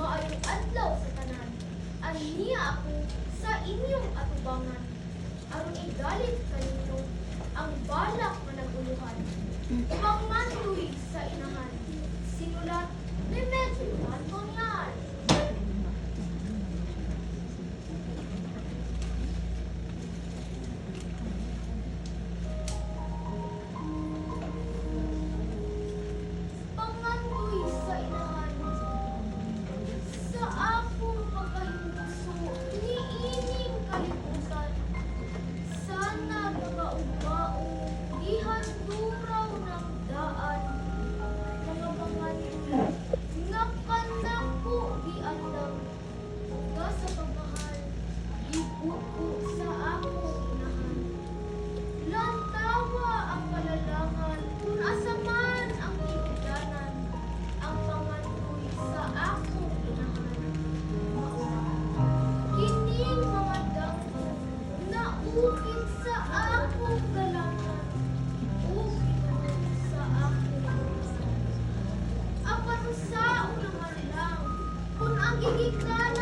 Maayong adlaw sa tanan. Aniya ako sa inyong atubangan. Aron igalit kaninyo ang balak nga naguluhan. Pangandoy sa inahan. Sinulat ni Medyo Antonian. Pangandoy sa inahan. Sa akong pagkayuso, niining kalibutan. Sana nagaugmaong ihanduraw ng daan. Mga pangandoy, nakanako giandam. Uga sa pagmahal, ibuko sa akong inahan. Lantawa ang kalalangan, kung asa man ang kinudanan, ang pangandoy sa akong inahan. Kining mga danggo na ukit sa akong galangan, ukit sa akong inahan. Apan sa naman lang, kung ang gigikanan